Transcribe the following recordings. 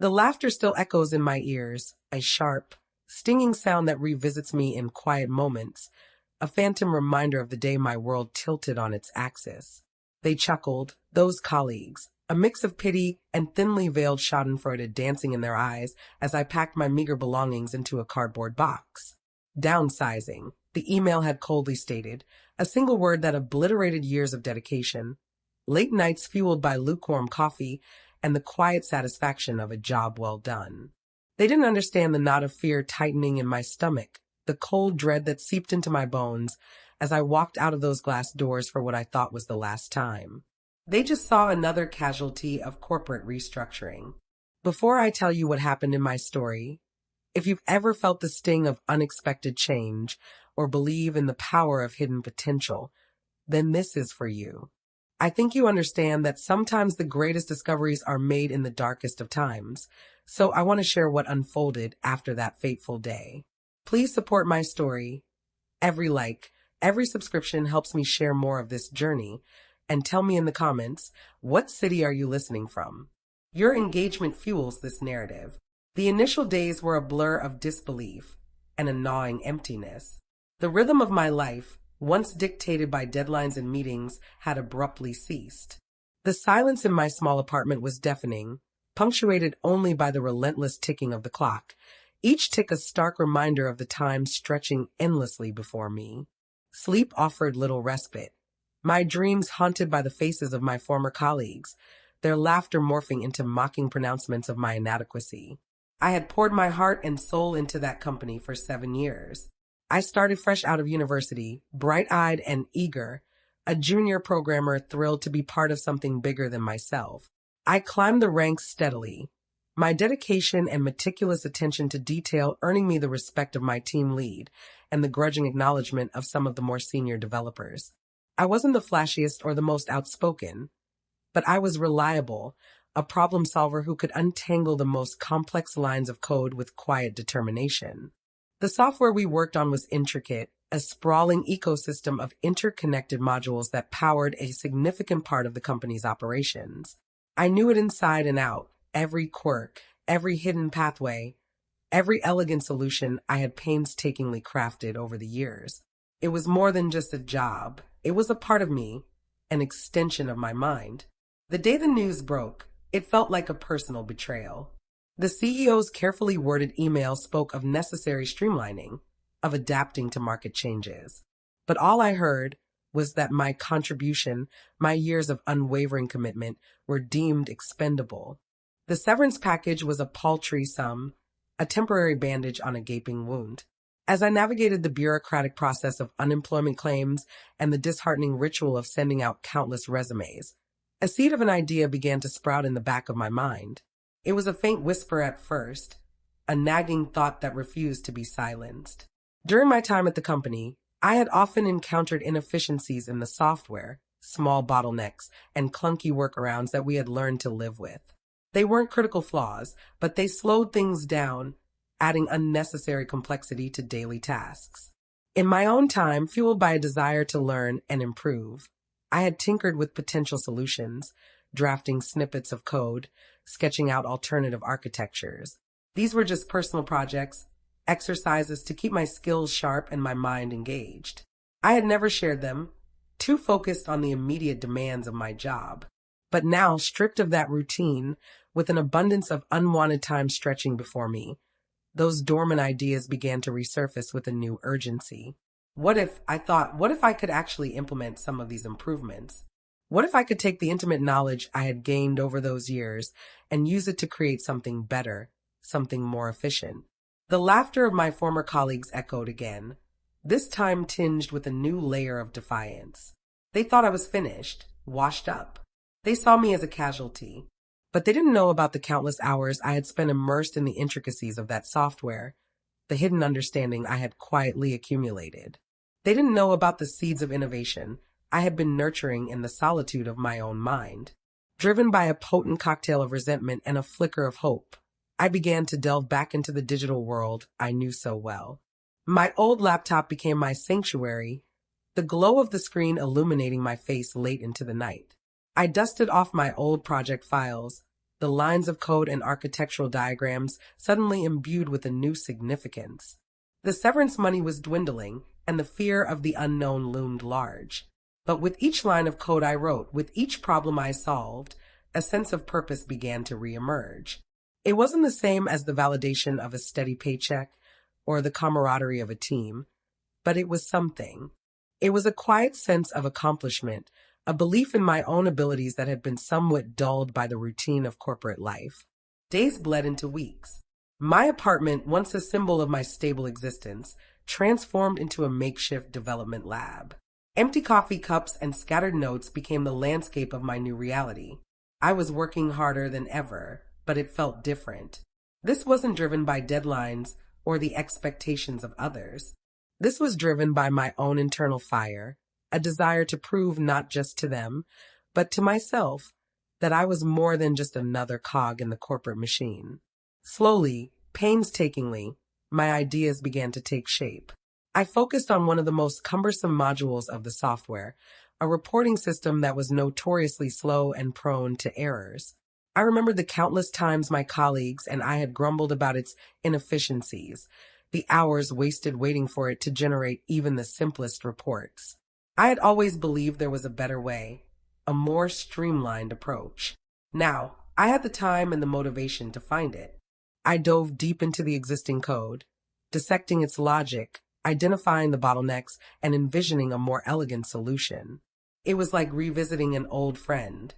The laughter still echoes in my ears, a sharp, stinging sound that revisits me in quiet moments, a phantom reminder of the day my world tilted on its axis. They chuckled, those colleagues, a mix of pity and thinly veiled schadenfreude dancing in their eyes as I packed my meager belongings into a cardboard box. Downsizing, the email had coldly stated, a single word that obliterated years of dedication. Late nights fueled by lukewarm coffee and the quiet satisfaction of a job well done. They didn't understand the knot of fear tightening in my stomach, the cold dread that seeped into my bones as I walked out of those glass doors for what I thought was the last time. They just saw another casualty of corporate restructuring. Before I tell you what happened in my story, if you've ever felt the sting of unexpected change or believe in the power of hidden potential, then this is for you. I think you understand that sometimes the greatest discoveries are made in the darkest of times, so I want to share what unfolded after that fateful day. Please support my story. Every like, every subscription helps me share more of this journey, and tell me in the comments, what city are you listening from? Your engagement fuels this narrative. The initial days were a blur of disbelief and a gnawing emptiness. The rhythm of my life, once dictated by deadlines and meetings, had abruptly ceased. The silence in my small apartment was deafening, punctuated only by the relentless ticking of the clock, each tick a stark reminder of the time stretching endlessly before me. Sleep offered little respite. My dreams haunted by the faces of my former colleagues, their laughter morphing into mocking pronouncements of my inadequacy. I had poured my heart and soul into that company for 7 years. I started fresh out of university, bright-eyed and eager, a junior programmer thrilled to be part of something bigger than myself. I climbed the ranks steadily, my dedication and meticulous attention to detail earning me the respect of my team lead and the grudging acknowledgement of some of the more senior developers. I wasn't the flashiest or the most outspoken, but I was reliable, a problem solver who could untangle the most complex lines of code with quiet determination. The software we worked on was intricate, a sprawling ecosystem of interconnected modules that powered a significant part of the company's operations. I knew it inside and out, every quirk, every hidden pathway, every elegant solution I had painstakingly crafted over the years. It was more than just a job. It was a part of me, an extension of my mind. The day the news broke, it felt like a personal betrayal. The CEO's carefully worded email spoke of necessary streamlining, of adapting to market changes. But all I heard was that my contribution, my years of unwavering commitment, were deemed expendable. The severance package was a paltry sum, a temporary bandage on a gaping wound. As I navigated the bureaucratic process of unemployment claims and the disheartening ritual of sending out countless resumes, a seed of an idea began to sprout in the back of my mind. It was a faint whisper at first, a nagging thought that refused to be silenced. During my time at the company, I had often encountered inefficiencies in the software, small bottlenecks, and clunky workarounds that we had learned to live with. They weren't critical flaws, but they slowed things down, adding unnecessary complexity to daily tasks. In my own time, fueled by a desire to learn and improve, I had tinkered with potential solutions, drafting snippets of code, sketching out alternative architectures. These were just personal projects, exercises to keep my skills sharp and my mind engaged. I had never shared them, too focused on the immediate demands of my job. But now, stripped of that routine, with an abundance of unwanted time stretching before me, those dormant ideas began to resurface with a new urgency. What if I could actually implement some of these improvements? What if I could take the intimate knowledge I had gained over those years and use it to create something better, something more efficient? The laughter of my former colleagues echoed again, this time tinged with a new layer of defiance. They thought I was finished, washed up. They saw me as a casualty. But they didn't know about the countless hours I had spent immersed in the intricacies of that software, the hidden understanding I had quietly accumulated. They didn't know about the seeds of innovation I had been nurturing in the solitude of my own mind. Driven by a potent cocktail of resentment and a flicker of hope, I began to delve back into the digital world I knew so well. My old laptop became my sanctuary, the glow of the screen illuminating my face late into the night. I dusted off my old project files, the lines of code and architectural diagrams suddenly imbued with a new significance. The severance money was dwindling, and the fear of the unknown loomed large. But with each line of code I wrote, with each problem I solved, a sense of purpose began to reemerge. It wasn't the same as the validation of a steady paycheck or the camaraderie of a team, but it was something. It was a quiet sense of accomplishment, a belief in my own abilities that had been somewhat dulled by the routine of corporate life. Days bled into weeks. My apartment, once a symbol of my stable existence, transformed into a makeshift development lab. Empty coffee cups and scattered notes became the landscape of my new reality. I was working harder than ever, but it felt different. This wasn't driven by deadlines or the expectations of others. This was driven by my own internal fire, a desire to prove not just to them, but to myself, that I was more than just another cog in the corporate machine. Slowly, painstakingly, my ideas began to take shape. I focused on one of the most cumbersome modules of the software, a reporting system that was notoriously slow and prone to errors. I remembered the countless times my colleagues and I had grumbled about its inefficiencies, the hours wasted waiting for it to generate even the simplest reports. I had always believed there was a better way, a more streamlined approach. Now, I had the time and the motivation to find it. I dove deep into the existing code, dissecting its logic, identifying the bottlenecks, and envisioning a more elegant solution. It was like revisiting an old friend,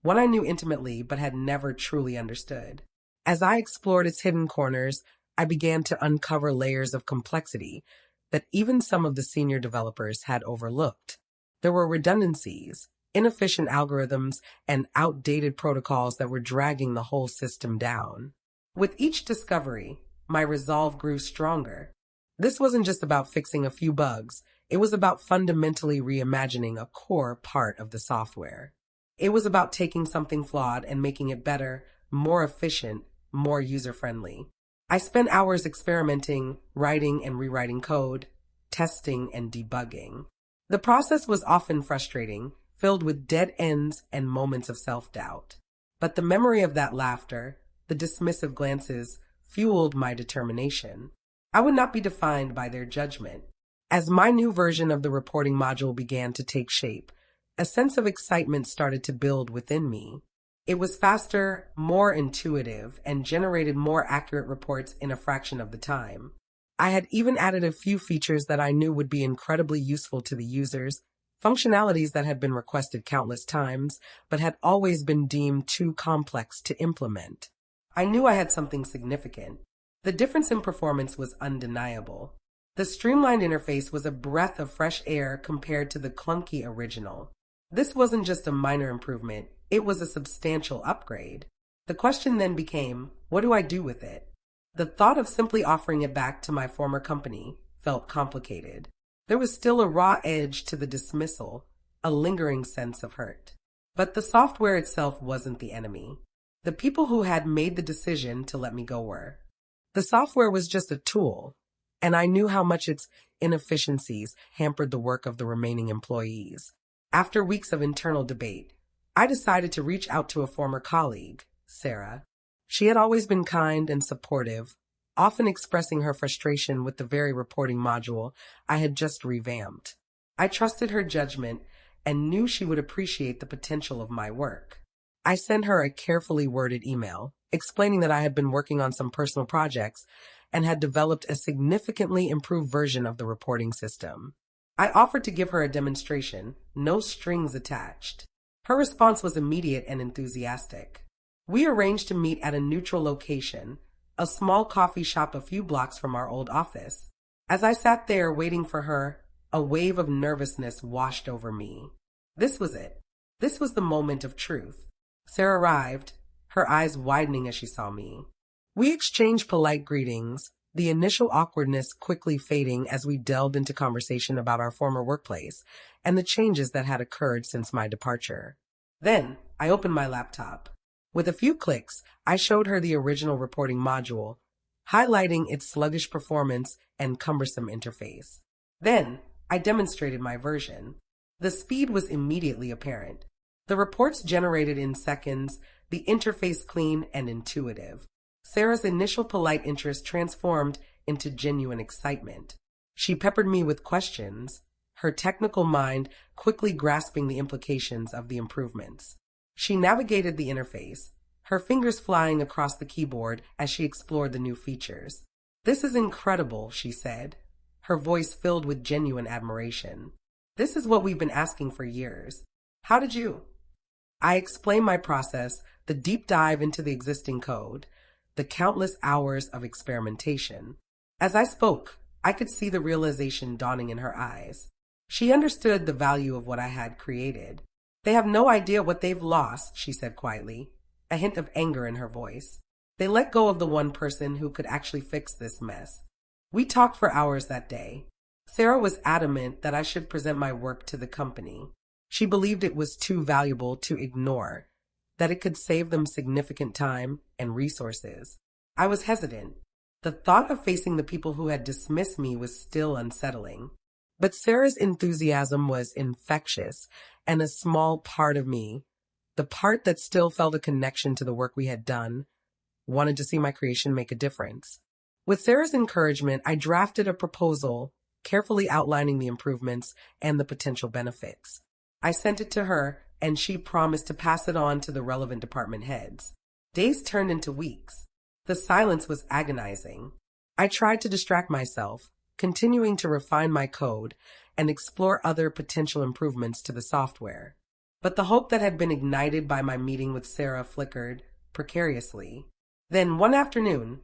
one I knew intimately but had never truly understood. As I explored its hidden corners, I began to uncover layers of complexity that even some of the senior developers had overlooked. There were redundancies, inefficient algorithms, and outdated protocols that were dragging the whole system down. With each discovery, my resolve grew stronger. This wasn't just about fixing a few bugs, it was about fundamentally reimagining a core part of the software. It was about taking something flawed and making it better, more efficient, more user-friendly. I spent hours experimenting, writing and rewriting code, testing and debugging. The process was often frustrating, filled with dead ends and moments of self-doubt. But the memory of that laughter, the dismissive glances, fueled my determination. I would not be defined by their judgment. As my new version of the reporting module began to take shape, a sense of excitement started to build within me. It was faster, more intuitive, and generated more accurate reports in a fraction of the time. I had even added a few features that I knew would be incredibly useful to the users, functionalities that had been requested countless times, but had always been deemed too complex to implement. I knew I had something significant. The difference in performance was undeniable. The streamlined interface was a breath of fresh air compared to the clunky original. This wasn't just a minor improvement, it was a substantial upgrade. The question then became, what do I do with it? The thought of simply offering it back to my former company felt complicated. There was still a raw edge to the dismissal, a lingering sense of hurt. But the software itself wasn't the enemy. The people who had made the decision to let me go were. The software was just a tool, and I knew how much its inefficiencies hampered the work of the remaining employees. After weeks of internal debate, I decided to reach out to a former colleague, Sarah. She had always been kind and supportive, often expressing her frustration with the very reporting module I had just revamped. I trusted her judgment and knew she would appreciate the potential of my work. I sent her a carefully worded email, explaining that I had been working on some personal projects and had developed a significantly improved version of the reporting system. I offered to give her a demonstration, no strings attached. Her response was immediate and enthusiastic. We arranged to meet at a neutral location, a small coffee shop a few blocks from our old office. As I sat there waiting for her, a wave of nervousness washed over me. This was it. This was the moment of truth. Sarah arrived, her eyes widening as she saw me. We exchanged polite greetings, the initial awkwardness quickly fading as we delved into conversation about our former workplace and the changes that had occurred since my departure. Then, I opened my laptop. With a few clicks, I showed her the original reporting module, highlighting its sluggish performance and cumbersome interface. Then, I demonstrated my version. The speed was immediately apparent. The reports generated in seconds, the interface clean and intuitive. Sarah's initial polite interest transformed into genuine excitement. She peppered me with questions, her technical mind quickly grasping the implications of the improvements. She navigated the interface, her fingers flying across the keyboard as she explored the new features. "This is incredible," she said, her voice filled with genuine admiration. "This is what we've been asking for years. How did you?" I explained my process, the deep dive into the existing code, the countless hours of experimentation. As I spoke, I could see the realization dawning in her eyes. She understood the value of what I had created. "They have no idea what they've lost," she said quietly, a hint of anger in her voice. "They let go of the one person who could actually fix this mess." We talked for hours that day. Sarah was adamant that I should present my work to the company. She believed it was too valuable to ignore, that it could save them significant time and resources. I was hesitant. The thought of facing the people who had dismissed me was still unsettling. But Sarah's enthusiasm was infectious, and a small part of me, the part that still felt a connection to the work we had done, wanted to see my creation make a difference. With Sarah's encouragement, I drafted a proposal, carefully outlining the improvements and the potential benefits. I sent it to her, and she promised to pass it on to the relevant department heads. Days turned into weeks. The silence was agonizing. I tried to distract myself, continuing to refine my code and explore other potential improvements to the software. But the hope that had been ignited by my meeting with Sarah flickered precariously. Then one afternoon,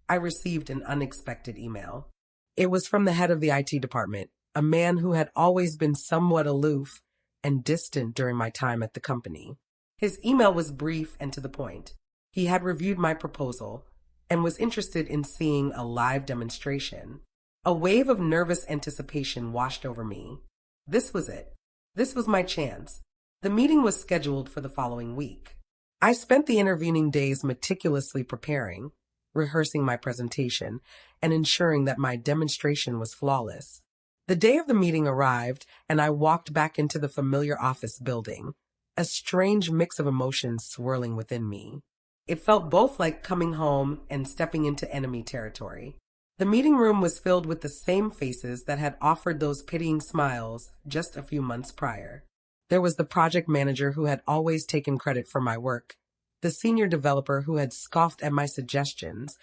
I received an unexpected email. It was from the head of the IT department, a man who had always been somewhat aloof and distant during my time at the company. His email was brief and to the point. He had reviewed my proposal and was interested in seeing a live demonstration. A wave of nervous anticipation washed over me. This was it. This was my chance. The meeting was scheduled for the following week. I spent the intervening days meticulously preparing, rehearsing my presentation, and ensuring that my demonstration was flawless. The day of the meeting arrived, and I walked back into the familiar office building, a strange mix of emotions swirling within me. It felt both like coming home and stepping into enemy territory. The meeting room was filled with the same faces that had offered those pitying smiles just a few months prior. There was the project manager who had always taken credit for my work, the senior developer who had scoffed at my suggestions,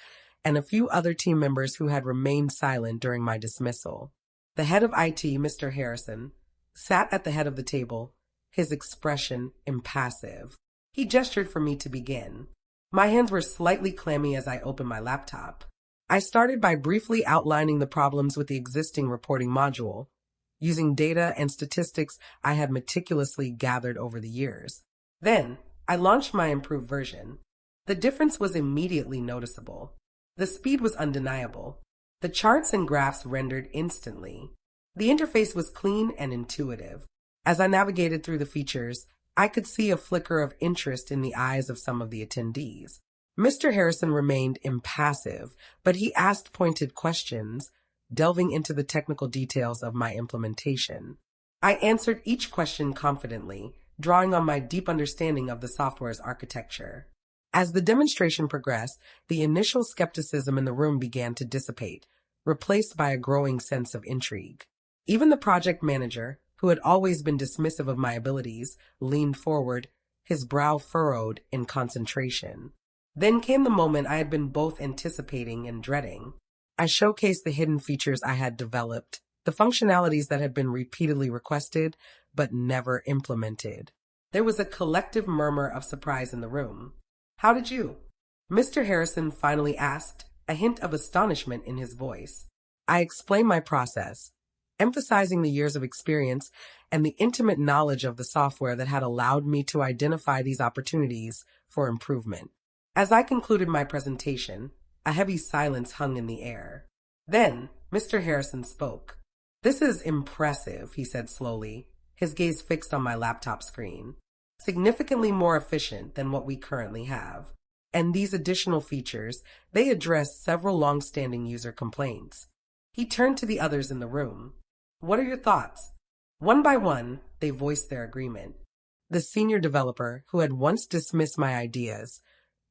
and a few other team members who had remained silent during my dismissal. The head of IT, Mr. Harrison, sat at the head of the table, his expression impassive. He gestured for me to begin. My hands were slightly clammy as I opened my laptop. I started by briefly outlining the problems with the existing reporting module, using data and statistics I had meticulously gathered over the years. Then, I launched my improved version. The difference was immediately noticeable. The speed was undeniable. The charts and graphs rendered instantly. The interface was clean and intuitive. As I navigated through the features, I could see a flicker of interest in the eyes of some of the attendees. Mr. Harrison remained impassive, but he asked pointed questions, delving into the technical details of my implementation. I answered each question confidently, drawing on my deep understanding of the software's architecture. As the demonstration progressed, the initial skepticism in the room began to dissipate, replaced by a growing sense of intrigue. Even the project manager, who had always been dismissive of my abilities, leaned forward, his brow furrowed in concentration. Then came the moment I had been both anticipating and dreading. I showcased the hidden features I had developed, the functionalities that had been repeatedly requested but never implemented. There was a collective murmur of surprise in the room. "How did you?" Mr. Harrison finally asked, a hint of astonishment in his voice. I explained my process, emphasizing the years of experience and the intimate knowledge of the software that had allowed me to identify these opportunities for improvement. As I concluded my presentation, a heavy silence hung in the air. Then, Mr. Harrison spoke. "This is impressive," he said slowly, his gaze fixed on my laptop screen. "Significantly more efficient than what we currently have. And these additional features, they address several long-standing user complaints." He turned to the others in the room. "What are your thoughts?" One by one, they voiced their agreement. The senior developer, who had once dismissed my ideas,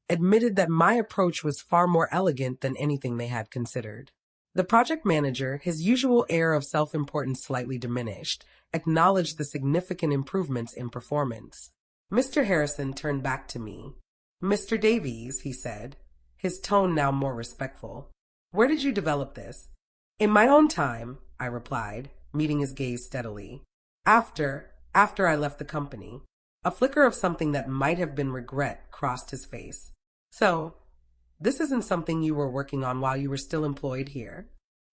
admitted that my approach was far more elegant than anything they had considered. The project manager, his usual air of self-importance slightly diminished, acknowledged the significant improvements in performance. Mr. Harrison turned back to me. "Mr. Davies," he said, his tone now more respectful, "where did you develop this?" "In my own time," I replied, meeting his gaze steadily. After I left the company." A flicker of something that might have been regret crossed his face. "So, this isn't something you were working on while you were still employed here?"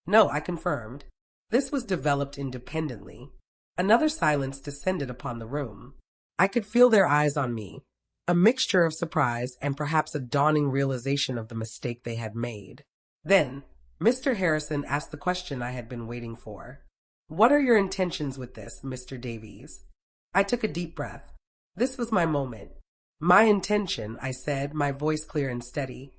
"No," I confirmed. "This was developed independently." Another silence descended upon the room. I could feel their eyes on me, a mixture of surprise and perhaps a dawning realization of the mistake they had made. Then, Mr. Harrison asked the question I had been waiting for. "What are your intentions with this, Mr. Davies?" I took a deep breath. This was my moment. "My intention," I said, my voice clear and steady,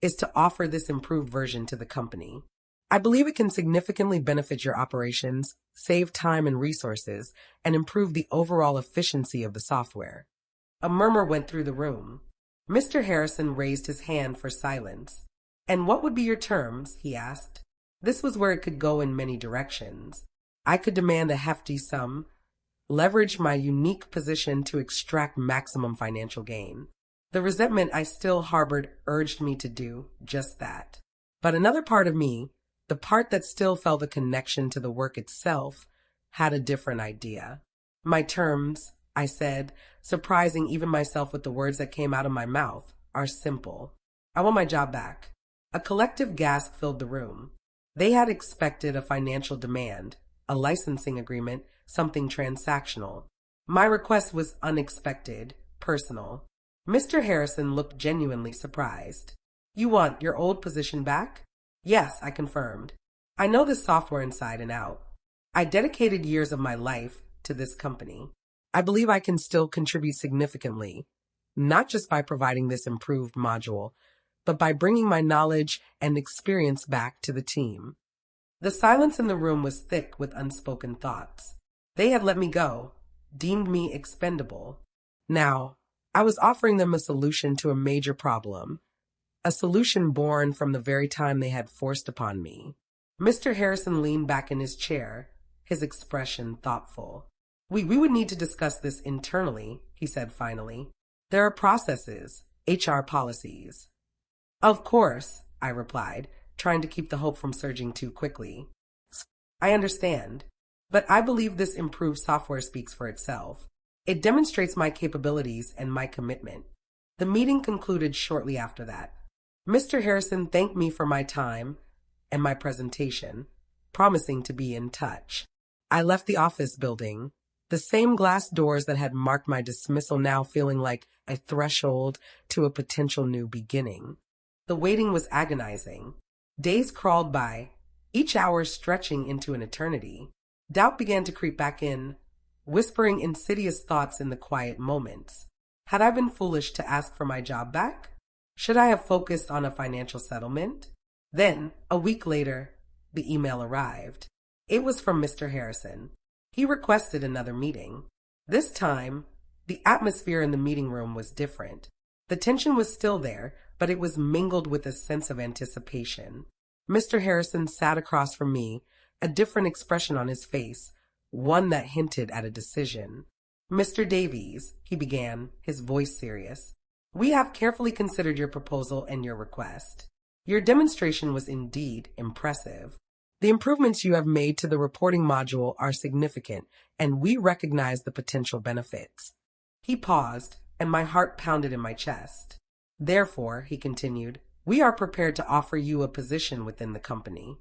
"is to offer this improved version to the company. I believe it can significantly benefit your operations, save time and resources, and improve the overall efficiency of the software." A murmur went through the room. Mr. Harrison raised his hand for silence. "And what would be your terms?" he asked. This was where it could go in many directions. I could demand a hefty sum, leverage my unique position to extract maximum financial gain. The resentment I still harbored urged me to do just that. But another part of me, the part that still felt a connection to the work itself, had a different idea. "My terms," I said, surprising even myself with the words that came out of my mouth, "are simple. I want my job back." A collective gasp filled the room. They had expected a financial demand, a licensing agreement, something transactional. My request was unexpected, personal. Mr. Harrison looked genuinely surprised. "You want your old position back?" "Yes," I confirmed. "I know this software inside and out. I dedicated years of my life to this company. I believe I can still contribute significantly, not just by providing this improved module, but by bringing my knowledge and experience back to the team." The silence in the room was thick with unspoken thoughts. They had let me go, deemed me expendable. Now, I was offering them a solution to a major problem, a solution born from the very time they had forced upon me. Mr. Harrison leaned back in his chair, his expression thoughtful. We would need to discuss this internally," he said finally. "There are processes, HR policies." "Of course," I replied, trying to keep the hope from surging too quickly. "I understand, but I believe this improved software speaks for itself. It demonstrates my capabilities and my commitment." The meeting concluded shortly after that. Mr. Harrison thanked me for my time and my presentation, promising to be in touch. I left the office building, the same glass doors that had marked my dismissal now feeling like a threshold to a potential new beginning. The waiting was agonizing. Days crawled by, each hour stretching into an eternity. Doubt began to creep back in, whispering insidious thoughts in the quiet moments. Had I been foolish to ask for my job back? Should I have focused on a financial settlement? Then, a week later, the email arrived. It was from Mr. Harrison. He requested another meeting. This time, the atmosphere in the meeting room was different. The tension was still there, but it was mingled with a sense of anticipation. Mr. Harrison sat across from me, a different expression on his face, one that hinted at a decision. "Mr. Davies," he began, his voice serious, "we have carefully considered your proposal and your request. Your demonstration was indeed impressive. The improvements you have made to the reporting module are significant, and we recognize the potential benefits." He paused, and my heart pounded in my chest. "Therefore," he continued, "we are prepared to offer you a position within the company."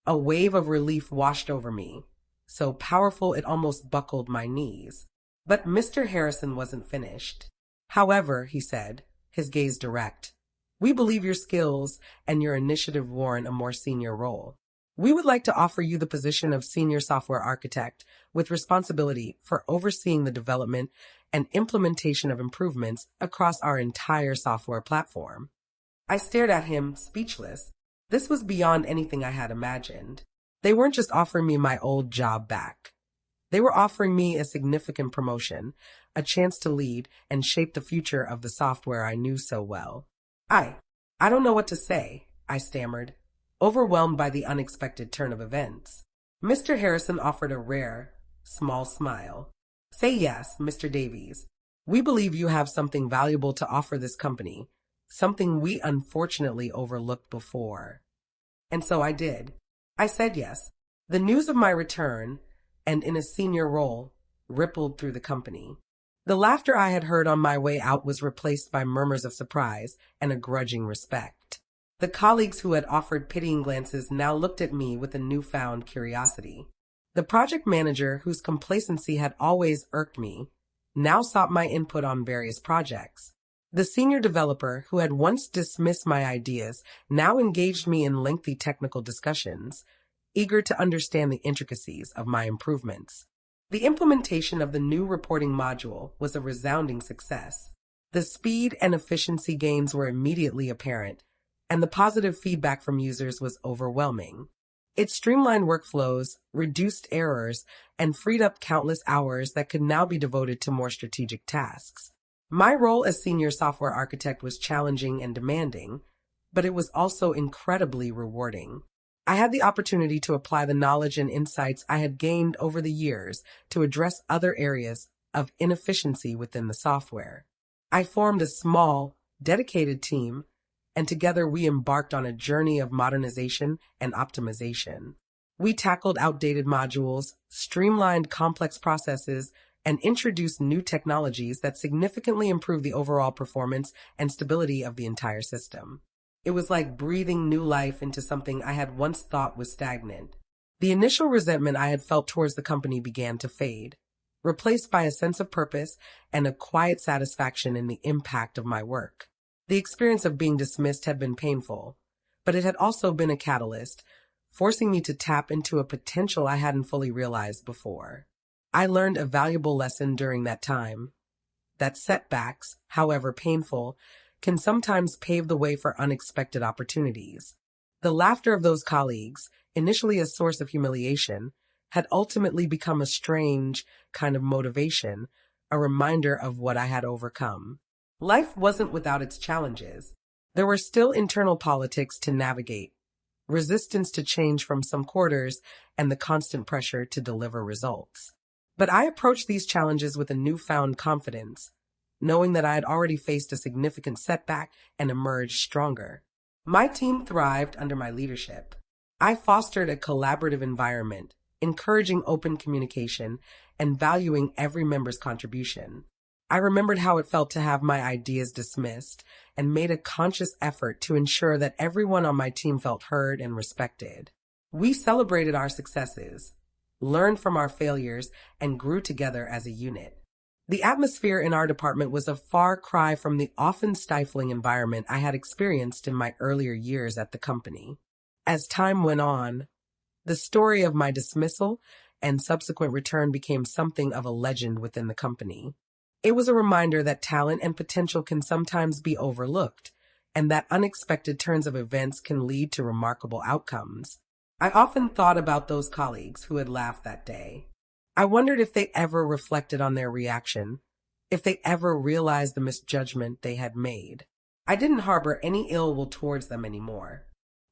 A wave of relief washed over me, so powerful it almost buckled my knees. But Mr. Harrison wasn't finished. "However," he said, his gaze direct, "we believe your skills and your initiative warrant a more senior role. We would like to offer you the position of Senior Software Architect with responsibility for overseeing the development and implementation of improvements across our entire software platform." I stared at him, speechless. This was beyond anything I had imagined. They weren't just offering me my old job back. They were offering me a significant promotion, a chance to lead and shape the future of the software I knew so well. I don't know what to say, I stammered, overwhelmed by the unexpected turn of events. Mr. Harrison offered a rare, small smile. Say yes, Mr. Davies. We believe you have something valuable to offer this company, something we unfortunately overlooked before. And so I did. I said yes. The news of my return, and in a senior role, rippled through the company. The laughter I had heard on my way out was replaced by murmurs of surprise and a grudging respect. The colleagues who had offered pitying glances now looked at me with a newfound curiosity. The project manager, whose complacency had always irked me, now sought my input on various projects. The senior developer, who had once dismissed my ideas, now engaged me in lengthy technical discussions, eager to understand the intricacies of my improvements. The implementation of the new reporting module was a resounding success. The speed and efficiency gains were immediately apparent, and the positive feedback from users was overwhelming. It streamlined workflows, reduced errors, and freed up countless hours that could now be devoted to more strategic tasks. My role as senior software architect was challenging and demanding, but it was also incredibly rewarding. I had the opportunity to apply the knowledge and insights I had gained over the years to address other areas of inefficiency within the software. I formed a small, dedicated team, and together we embarked on a journey of modernization and optimization. We tackled outdated modules, streamlined complex processes, and introduced new technologies that significantly improved the overall performance and stability of the entire system. It was like breathing new life into something I had once thought was stagnant. The initial resentment I had felt towards the company began to fade, replaced by a sense of purpose and a quiet satisfaction in the impact of my work. The experience of being dismissed had been painful, but it had also been a catalyst, forcing me to tap into a potential I hadn't fully realized before. I learned a valuable lesson during that time, that setbacks, however painful, can sometimes pave the way for unexpected opportunities. The laughter of those colleagues, initially a source of humiliation, had ultimately become a strange kind of motivation, a reminder of what I had overcome. Life wasn't without its challenges. There were still internal politics to navigate, resistance to change from some quarters, and the constant pressure to deliver results. But I approached these challenges with a newfound confidence, knowing that I had already faced a significant setback and emerged stronger. My team thrived under my leadership. I fostered a collaborative environment, encouraging open communication and valuing every member's contribution. I remembered how it felt to have my ideas dismissed and made a conscious effort to ensure that everyone on my team felt heard and respected. We celebrated our successes, learned from our failures, and grew together as a unit. The atmosphere in our department was a far cry from the often stifling environment I had experienced in my earlier years at the company. As time went on, the story of my dismissal and subsequent return became something of a legend within the company. It was a reminder that talent and potential can sometimes be overlooked, and that unexpected turns of events can lead to remarkable outcomes. I often thought about those colleagues who had laughed that day. I wondered if they ever reflected on their reaction, if they ever realized the misjudgment they had made. I didn't harbor any ill will towards them anymore.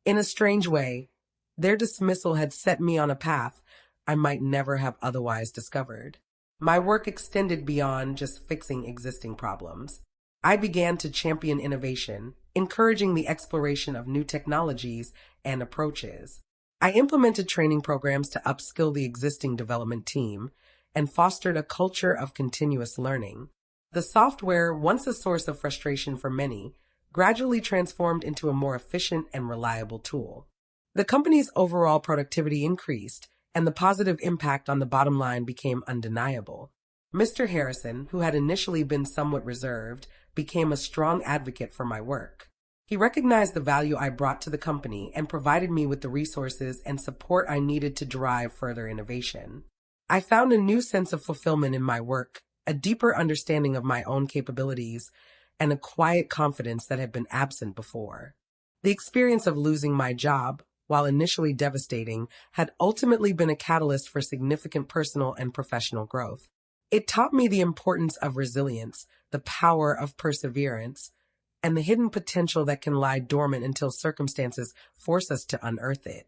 In a strange way, their dismissal had set me on a path I might never have otherwise discovered. My work extended beyond just fixing existing problems. I began to champion innovation, encouraging the exploration of new technologies and approaches. I implemented training programs to upskill the existing development team and fostered a culture of continuous learning. The software, once a source of frustration for many, gradually transformed into a more efficient and reliable tool. The company's overall productivity increased, and the positive impact on the bottom line became undeniable. Mr. Harrison, who had initially been somewhat reserved, became a strong advocate for my work. He recognized the value I brought to the company and provided me with the resources and support I needed to drive further innovation. I found a new sense of fulfillment in my work, a deeper understanding of my own capabilities, and a quiet confidence that had been absent before. The experience of losing my job, while initially devastating, had ultimately been a catalyst for significant personal and professional growth. It taught me the importance of resilience, the power of perseverance, and the hidden potential that can lie dormant until circumstances force us to unearth it.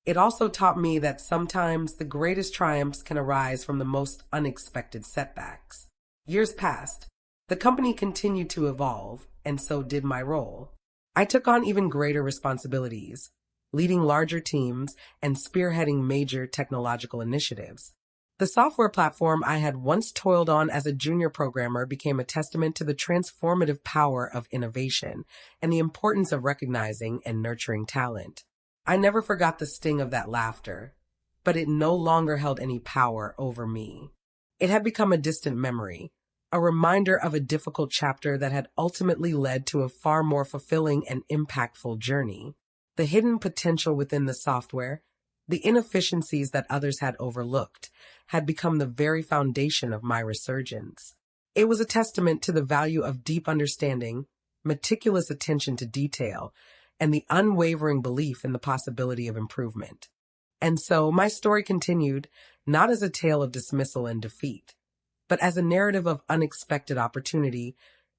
It also taught me that sometimes the greatest triumphs can arise from the most unexpected setbacks. Years passed. The company continued to evolve, and so did my role. I took on even greater responsibilities, leading larger teams and spearheading major technological initiatives. The software platform I had once toiled on as a junior programmer became a testament to the transformative power of innovation and the importance of recognizing and nurturing talent. I never forgot the sting of that laughter, but it no longer held any power over me. It had become a distant memory, a reminder of a difficult chapter that had ultimately led to a far more fulfilling and impactful journey. The hidden potential within the software, the inefficiencies that others had overlooked, had become the very foundation of my resurgence. It was a testament to the value of deep understanding, meticulous attention to detail, and the unwavering belief in the possibility of improvement. And so my story continued, not as a tale of dismissal and defeat, but as a narrative of unexpected opportunity,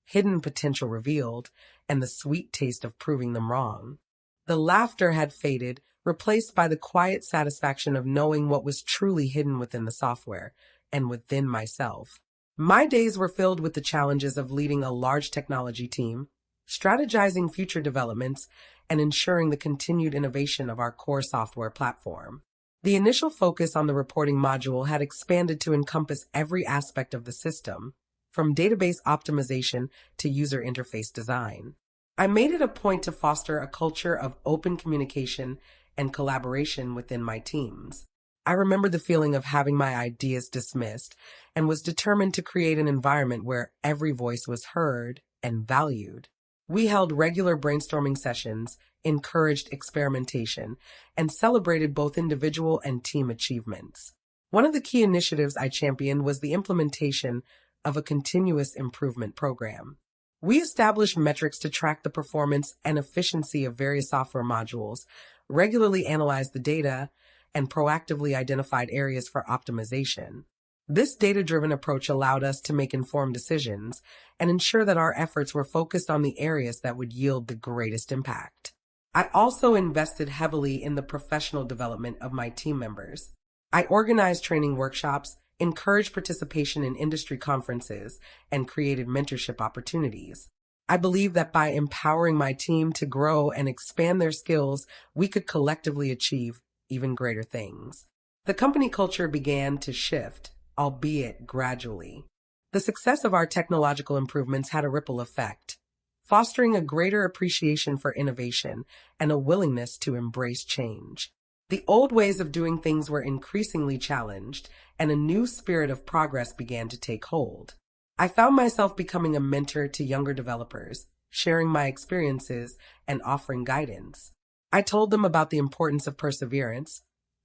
hidden potential revealed, and the sweet taste of proving them wrong. The laughter had faded, replaced by the quiet satisfaction of knowing what was truly hidden within the software and within myself. My days were filled with the challenges of leading a large technology team, strategizing future developments, and ensuring the continued innovation of our core software platform. The initial focus on the reporting module had expanded to encompass every aspect of the system, from database optimization to user interface design. I made it a point to foster a culture of open communication and collaboration within my teams. I remember the feeling of having my ideas dismissed and was determined to create an environment where every voice was heard and valued. We held regular brainstorming sessions, encouraged experimentation, and celebrated both individual and team achievements. One of the key initiatives I championed was the implementation of a continuous improvement program. We established metrics to track the performance and efficiency of various software modules, regularly analyzed the data, and proactively identified areas for optimization. This data-driven approach allowed us to make informed decisions and ensure that our efforts were focused on the areas that would yield the greatest impact. I also invested heavily in the professional development of my team members. I organized training workshops, encouraged participation in industry conferences, and created mentorship opportunities. I believe that by empowering my team to grow and expand their skills, we could collectively achieve even greater things. The company culture began to shift, albeit gradually. The success of our technological improvements had a ripple effect, fostering a greater appreciation for innovation and a willingness to embrace change. The old ways of doing things were increasingly challenged, and a new spirit of progress began to take hold. I found myself becoming a mentor to younger developers, sharing my experiences and offering guidance. I told them about the importance of perseverance,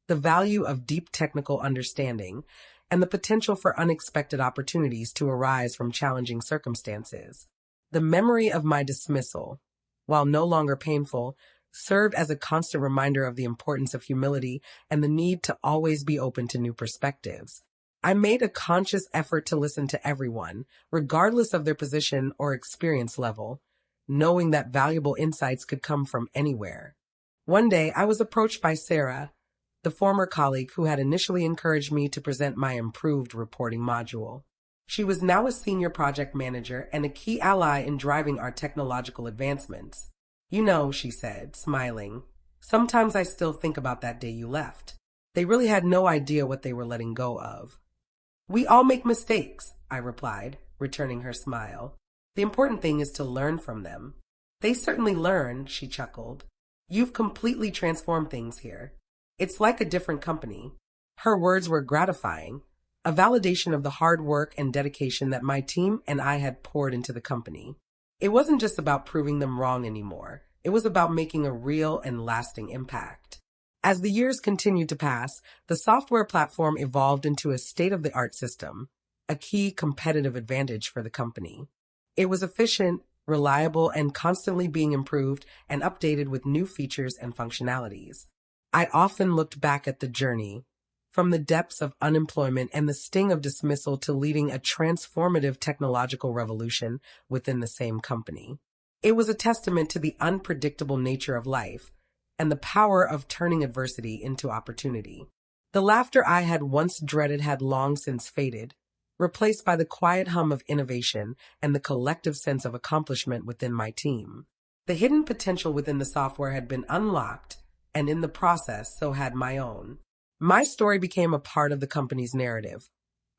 the value of deep technical understanding, and the potential for unexpected opportunities to arise from challenging circumstances. The memory of my dismissal, while no longer painful, served as a constant reminder of the importance of humility and the need to always be open to new perspectives. I made a conscious effort to listen to everyone, regardless of their position or experience level, knowing that valuable insights could come from anywhere. One day, I was approached by Sarah, the former colleague who had initially encouraged me to present my improved reporting module. She was now a senior project manager and a key ally in driving our technological advancements. "You know," she said, smiling, "sometimes I still think about that day you left. They really had no idea what they were letting go of." "We all make mistakes," I replied, returning her smile. "The important thing is to learn from them." "They certainly learn," she chuckled. "You've completely transformed things here. It's like a different company." Her words were gratifying, a validation of the hard work and dedication that my team and I had poured into the company. It wasn't just about proving them wrong anymore. It was about making a real and lasting impact. As the years continued to pass, the software platform evolved into a state-of-the-art system, a key competitive advantage for the company. It was efficient, reliable, and constantly being improved and updated with new features and functionalities. I often looked back at the journey, from the depths of unemployment and the sting of dismissal to leading a transformative technological revolution within the same company. It was a testament to the unpredictable nature of life and the power of turning adversity into opportunity. The laughter I had once dreaded had long since faded, replaced by the quiet hum of innovation and the collective sense of accomplishment within my team. The hidden potential within the software had been unlocked, and in the process, so had my own. My story became a part of the company's narrative,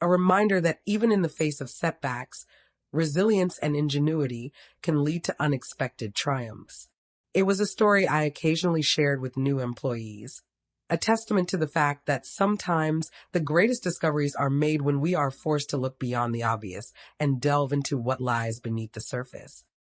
a reminder that even in the face of setbacks, resilience and ingenuity can lead to unexpected triumphs. It was a story I occasionally shared with new employees, a testament to the fact that sometimes the greatest discoveries are made when we are forced to look beyond the obvious and delve into what lies beneath the surface.